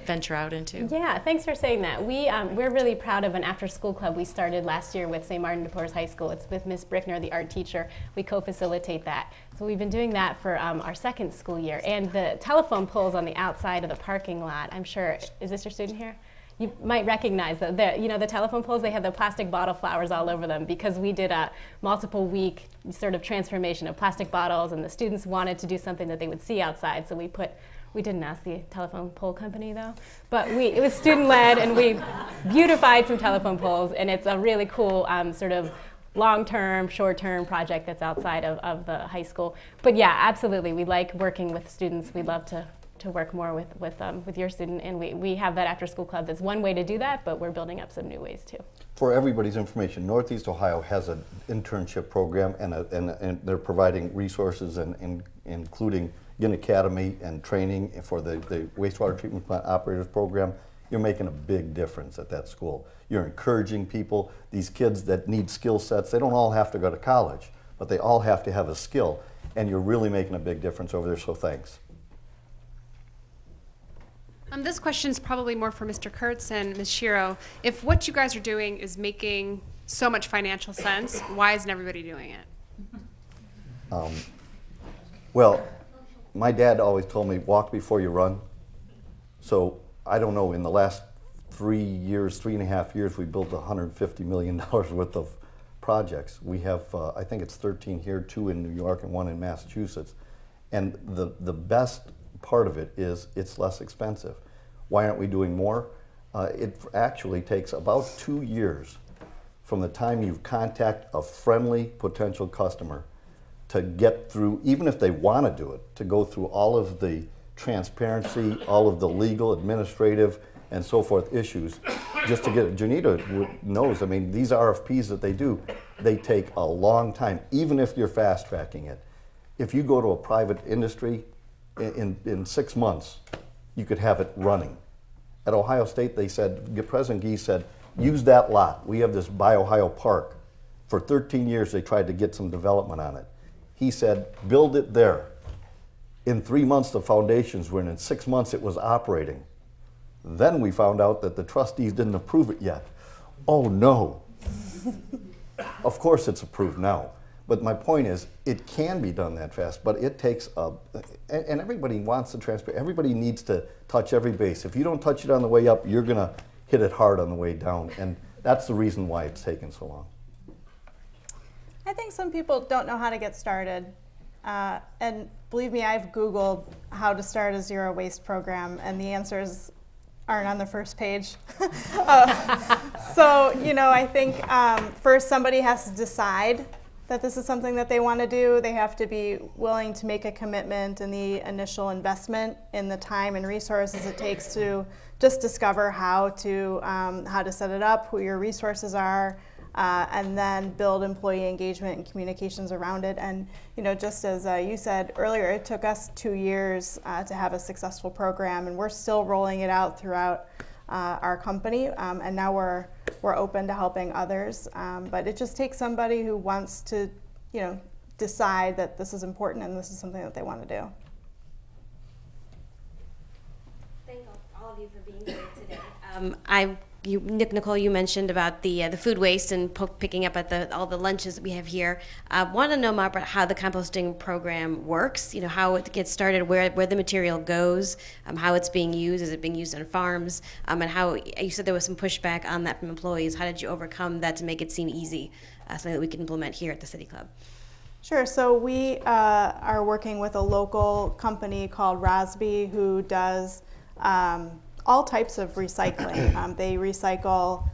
venture out into. Yeah, thanks for saying that. We're really proud of an after-school club we started last year with St. Martin de Porres High School. It's with Ms. Brickner, the art teacher. We co-facilitate that. So we've been doing that for our second school year. And the telephone poles on the outside of the parking lot, I'm sure, is this your student here? You might recognize that the telephone poles, they have the plastic bottle flowers all over them because we did a multiple week sort of transformation of plastic bottles, and the students wanted to do something that they would see outside. So we didn't ask the telephone pole company though, but it was student led, and we beautified some telephone poles, and it's a really cool sort of long-term, short-term project that's outside of the high school. But yeah, absolutely, we like working with students. We'd love to work more with your student, and we have that after school club. That's one way to do that, but we're building up some new ways too. For everybody's information, Northeast Ohio has an internship program, and they're providing resources and including Ginn Academy and training for the wastewater treatment plant operators program. You're making a big difference at that school. You're encouraging people, these kids that need skill sets, they don't all have to go to college, but they all have to have a skill, and you're really making a big difference over there, so thanks. This question is probably more for Mr. Kurtz and Ms. Schiro. If what you guys are doing is making so much financial sense, why isn't everybody doing it? Well, my dad always told me, walk before you run. So I don't know, in the last 3.5 years, we built $150 million worth of projects. We have, I think it's 13 here, 2 in New York and 1 in Massachusetts. And the best part of it is it's less expensive. Why aren't we doing more? It actually takes about 2 years from the time you contact a friendly potential customer to get through, even if they want to do it, to go through all of the transparency, all of the legal, administrative, and so forth issues, just to get it. Jenita knows, I mean, these RFPs that they do, they take a long time, even if you're fast tracking it. If you go to a private industry, in 6 months, you could have it running. At Ohio State, they said, President McGee said, use that lot. We have this Ohio Park. For 13 years, they tried to get some development on it. He said, build it there. In 3 months, the foundations were in. In 6 months, it was operating. Then we found out that the trustees didn't approve it yet. Oh, no. Of course it's approved now. But my point is, it can be done that fast, but it takes and everybody wants the transparency. Everybody needs to touch every base. If you don't touch it on the way up, you're going to hit it hard on the way down. And that's the reason why it's taken so long. I think some people don't know how to get started. And believe me, I've Googled how to start a zero waste program, and the answers aren't on the first page. So, you know, I think first somebody has to decide that this is something that they want to do. They have to be willing to make a commitment and the initial investment in the time and resources it takes to just discover how to set it up, who your resources are, and then build employee engagement and communications around it. And you know, just as you said earlier, it took us 2 years to have a successful program, and we're still rolling it out throughout our company, and now we're open to helping others. But it just takes somebody who wants to, you know, decide that this is important and this is something that they want to do. Thank all of you for being here today. Nicole, you mentioned about the food waste and picking up at all the lunches that we have here. Want to know more about how the composting program works, you know, how it gets started, where the material goes, how it's being used, is it being used on farms, and how, you said there was some pushback on that from employees. How did you overcome that to make it seem easy, something that we can implement here at the City Club? Sure, so we are working with a local company called Rosby who does all types of recycling. They recycle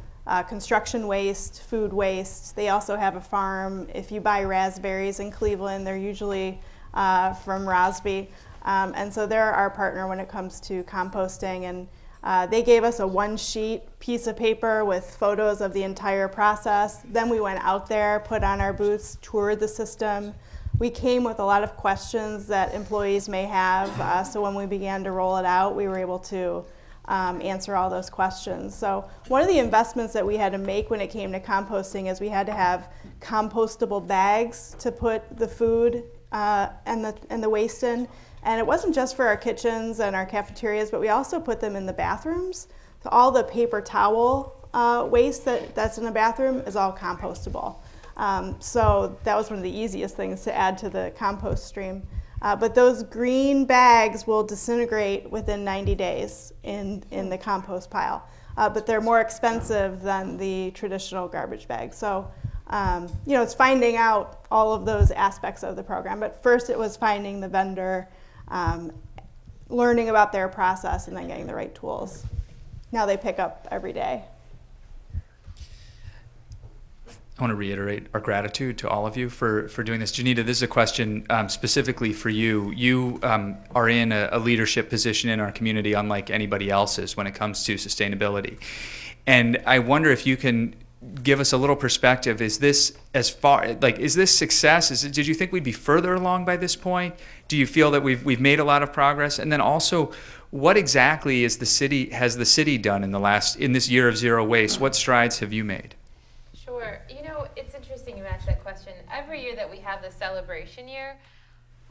construction waste, food waste. They also have a farm. If you buy raspberries in Cleveland, they're usually from Rosby. And so they're our partner when it comes to composting. And they gave us a 1-sheet piece of paper with photos of the entire process. Then we went out there, put on our boots, toured the system. We came with a lot of questions that employees may have. So when we began to roll it out, we were able to answer all those questions. So one of the investments that we had to make when it came to composting is we had to have compostable bags to put the food and the waste in. And it wasn't just for our kitchens and our cafeterias, but we also put them in the bathrooms. So all the paper towel waste that's in the bathroom is all compostable. So that was one of the easiest things to add to the compost stream. But those green bags will disintegrate within 90 days in the compost pile. But they're more expensive than the traditional garbage bags. So, you know, it's finding out all of those aspects of the program. But first it was finding the vendor, learning about their process, and then getting the right tools. Now they pick up every day. I want to reiterate our gratitude to all of you for doing this. Jenita, this is a question specifically for you. You are in a leadership position in our community unlike anybody else's when it comes to sustainability. And I wonder if you can give us a little perspective. Is this is this success? Did you think we'd be further along by this point? Do you feel that we've made a lot of progress? And then also, what exactly has the city done in this year of zero waste? What strides have you made? Sure. You know, it's interesting you asked that question. Every year that we have the celebration year,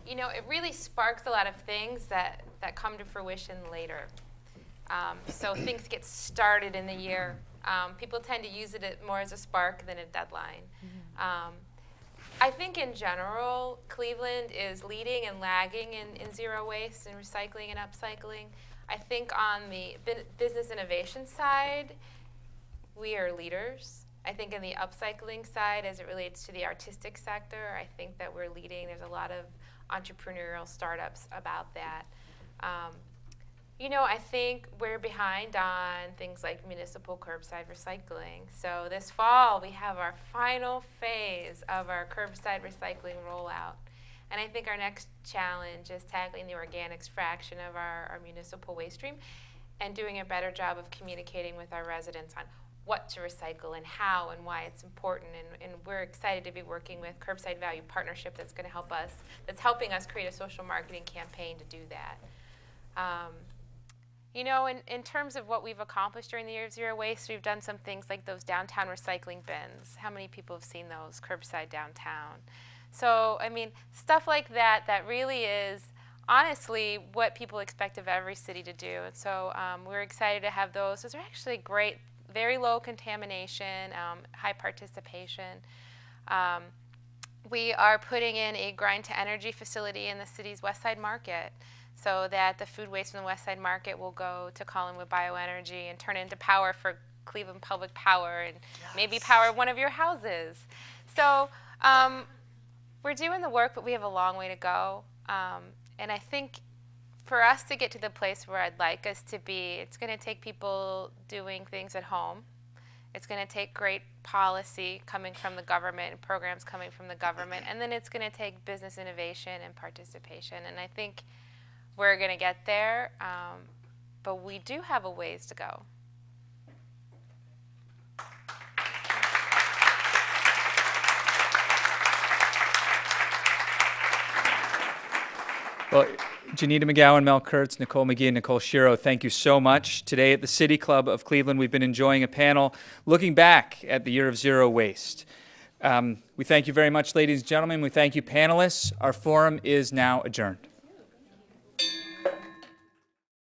you know, it really sparks a lot of things that come to fruition later. So things get started in the year. People tend to use it more as a spark than a deadline. I think in general, Cleveland is leading and lagging in zero waste and recycling and upcycling. I think on the business innovation side, we are leaders. I think in the upcycling side, as it relates to the artistic sector, I think that we're leading. There's a lot of entrepreneurial startups about that. You know, I think we're behind on things like municipal curbside recycling. So this fall, we have our final phase of our curbside recycling rollout. And I think our next challenge is tackling the organics fraction of our municipal waste stream and doing a better job of communicating with our residents on what to recycle and how and why it's important. And we're excited to be working with Curbside Value Partnership that's going to help us, that's helping us create a social marketing campaign to do that. You know, in terms of what we've accomplished during the year of zero waste, we've done some things like those downtown recycling bins. How many people have seen those curbside downtown? So, I mean, stuff like that really is honestly what people expect of every city to do. And so we're excited to have those. Those are actually great, very low contamination, high participation. We are putting in a grind-to-energy facility in the city's West Side Market, so that the food waste from the West Side Market will go to Collinwood Bioenergy and turn into power for Cleveland Public Power and maybe power one of your houses. So we're doing the work, but we have a long way to go. And I think for us to get to the place where I'd like us to be, it's going to take people doing things at home. It's going to take great policy coming from the government and programs coming from the government. And then it's going to take business innovation and participation. And I think we're going to get there, but we do have a ways to go. Well, Jenita McGowan, Mel Kurtz, Nicole McGee, and Nicole Schiro, thank you so much. Today at the City Club of Cleveland, we've been enjoying a panel looking back at the year of zero waste. We thank you very much, ladies and gentlemen. We thank you, panelists. Our forum is now adjourned.